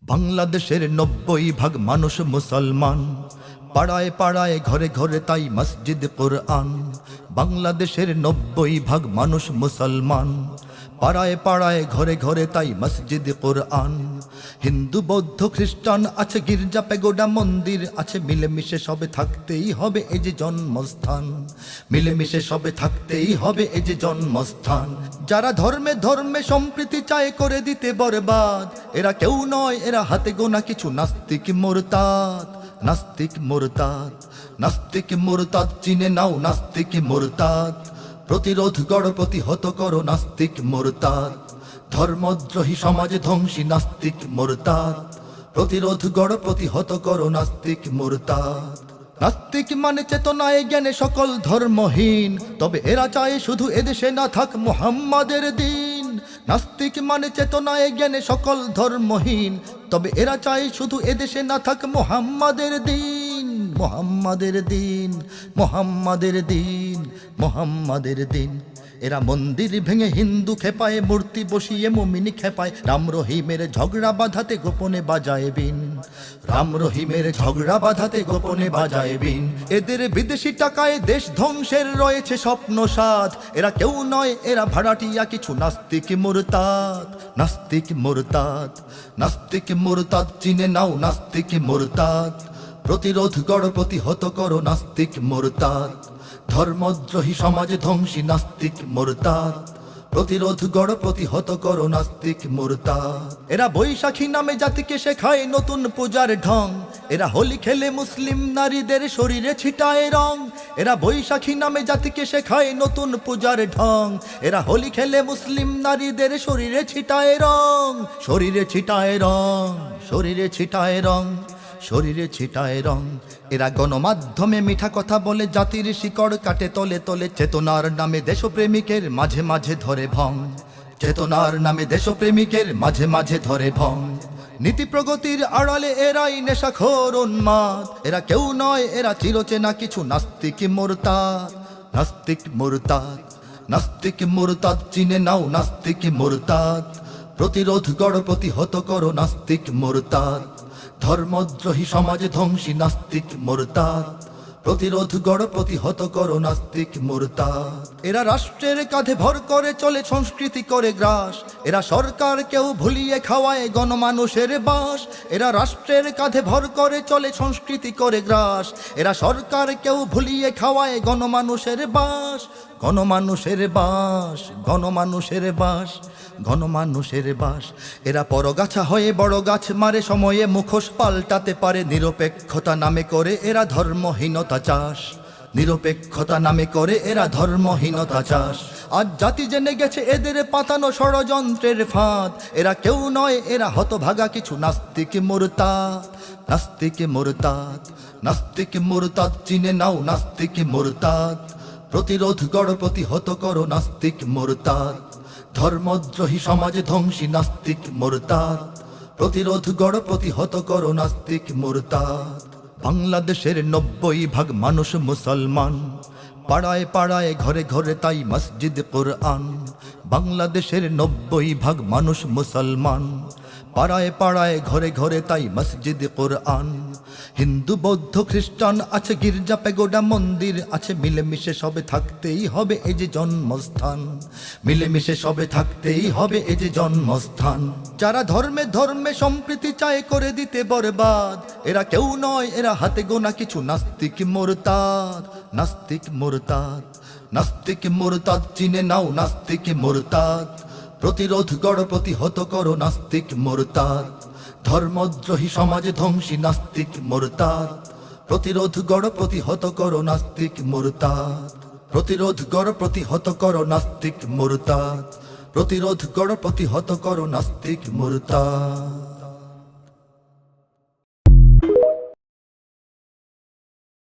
বাংলাদেশের 90% মানুষ মুসলমান, পাড়ায় পাড়ায় ঘরে ঘরে তাই মসজিদ কোরআন। বাংলাদেশের 90% মানুষ মুসলমান, পাড়ায় পাড়ায় ঘরে ঘরে তাই মসজিদ কোরআন। হিন্দু বৌদ্ধ খ্রিস্টান আছে, গির্জা পেগোডা মন্দির আছে, মিলেমিশে সবে থাকতেই হবে এই যে জন্মস্থান। মিলেমিশে সবে থাকতেই হবে এই যে জন্মস্থান। যারা ধর্মে ধর্মে সম্প্রীতি চায় করে দিতে বরবাদ, এরা কেউ নয়, এরা হাতে গোনা কিছু নাস্তিক মুরতাদ। নাস্তিক মুরতাদ, নাস্তিক মুরতাদ চিনে নাও, নাস্তিক মুরতাদ। প্রতিরোধ গড়, প্রতিহত করো নাস্তিক মুরতাদ। ধর্মদ্রোহী সমাজ ধ্বংসী নাস্তিক মুরতাদ। প্রতিরোধ গড়, প্রতিহত করো নাস্তিক মুরতাদ। নাস্তিক মানে চেতনায় জ্ঞানে সকল ধর্মহীন, তবে এরা চায় শুধু এদেশে না থাক মুহাম্মাদের দিন। নাস্তিক মানে চেতনায় জ্ঞানে সকল ধর্মহীন, তবে এরা চায় শুধু এদেশে না থাক মুহাম্মাদের দিন। মুহাম্মাদের দিন, মুহাম্মাদের দিন, মুহাম্মাদের দিন। এরা মন্দির ভেঙে হিন্দু খেপায়, মূর্তি বসিয়ে মুমিনি খেপায়, রাম রহিমের ঝগড়া বাঁধাতে গোপনে বাজায় বিন। রাম রহিমের ঝগড়া বাঁধাতে গোপনে বাজায় বিন। এদের বিদেশি টাকায় দেশ ধ্বংসের রয়েছে স্বপ্ন সাথ। এরা কেউ নয়, এরা ভাড়াটিয়া কিছু নাস্তিক মুরতাদ। নাস্তিক মুরতাদ, নাস্তিক মুরতাদ চিনে নাও, নাস্তিক মুরতাদ। প্রতিরোধ গড়, প্রতিহত করো নাস্তিক মুরতাদ। ধর্মদ্রোহী সমাজ ধ্বংসী নাস্তিক মুরতাদ। প্রতিরোধ গড়, প্রতিহত করো নাস্তিক মুরতাদ। এরা বৈশাখী নামে জাতিকে শেখায় নতুন পূজার ঢং। এরা হোলি খেলে মুসলিম নারীদের শরীরে ছিটায় রং। এরা বৈশাখী নামে জাতিকে শেখায় নতুন পূজার ঢং। এরা হোলি খেলে মুসলিম নারীদের শরীরে ছিটায় রং। শরীরে ছিটায় রং, শরীরে ছিটায় রং, শরীরে ছিটায় রং। এরা গণমাধ্যমে মিঠা কথা বলে জাতির শিকড় কাটে তলে তলে। চেতনার নামে দেশপ্রেমিকের মাঝে মাঝে ধরে ভং। চেতনার নামে দেশপ্রেমিকের মাঝে মাঝে ধরে ভং। নীতি প্রগতির আড়ালে এরাই নেশাখোর উন্মাদ। এরা কেউ নয়, এরা চিরচেনা কিছু নাস্তিক মুরতাদ। নাস্তিক মুরতাদ, নাস্তিক মুরতাদ চিনে নাও, নাস্তিক মুরতাদ। প্রতিরোধ গড়, প্রতিহত করো নাস্তিক মুরতাদ। ধর্মদ্রোহী সমাজ ধ্বংসী নাস্তিক মুরতাদ। প্রতিরোধ গড়, প্রতিহত করো নাস্তিক মুরতাদ। এরা রাষ্ট্রের কাঁধে ভর করে চলে, সংস্কৃতি করে গ্রাস। এরা সরকারকেও ভুলিয়ে খাওয়ায় গণমানুষের বাস। এরা রাষ্ট্রের কাঁধে ভর করে চলে, সংস্কৃতি করে গ্রাস। এরা সরকারকেও ভুলিয়ে খাওয়ায় গণমানুষের বাস। গণমানুষের বাস, গণমানুষের বাস, গণমানুষের বাস। এরা পরগাছা হয়ে বড় গাছ মারে, সময়ে মুখোশ পাল্টাতে পারে। নিরপেক্ষতা নামে করে এরা ধর্মহীনতা চাষ। নিরপেক্ষতা নামে করে এরা ধর্মহীনতা চাষ। আজ জাতি জেনে গেছে এদের পাতানো ষড়যন্ত্রের ফাঁদ। এরা কেউ নয়, এরা হতভাগা কিছু নাস্তিক মুরতাদ। নাস্তিক মুরতাদ, নাস্তিক মুরতাদ চিনে নাও, নাস্তিক মুরতাদ। প্রতিরোধ গড়, প্রতিহত করো নাস্তিক মুরতাদ। ধর্মদ্রোহী সমাজ ধ্বংসী নাস্তিক মুরতাদ। প্রতিরোধ গড়, প্রতিহত করো নাস্তিক মুরতাদ। বাংলাদেশের 90% মানুষ মুসলমান, পাড়ায় পাড়ায় ঘরে ঘরে তাই মসজিদ কোরআন। বাংলাদেশের 90% মানুষ মুসলমান, পাড়ায় পাড়ায় ঘরে ঘরে তাই মসজিদ কোরআন। হিন্দু বৌদ্ধ খ্রিস্টান আছে, গির্জা পেগোডা মন্দির আছে, মিলেমিশে সবে থাকতেই হবে এই যে জন্মস্থান। মিলেমিশে সবে থাকতেই হবে এই যে জন্মস্থান। যারা ধর্মে ধর্মে সম্প্রীতি চায় করে দিতে বরবাদ, এরা কেউ নয়, এরা হাতে গোনা কিছু নাস্তিক মুরতাদ। নাস্তিক মুরতাদ, নাস্তিক মুরতাদ চিনে নাও, নাস্তিক মুরতাদ। প্রতিরোধ গড়, প্রতিহত করো নাস্তিক মুরতাদ। ধর্মদ্রোহী সমাজ ধ্বংসী নাস্তিক মুরতাদ। প্রতিরোধ গড়, প্রতিহত করো নাস্তিক মুরতাদ। প্রতিরোধ গড়, প্রতিহত করো নাস্তিক মুরতাদ। প্রতিরোধ গড়, প্রতিহত করো নাস্তিক মুরতাদ।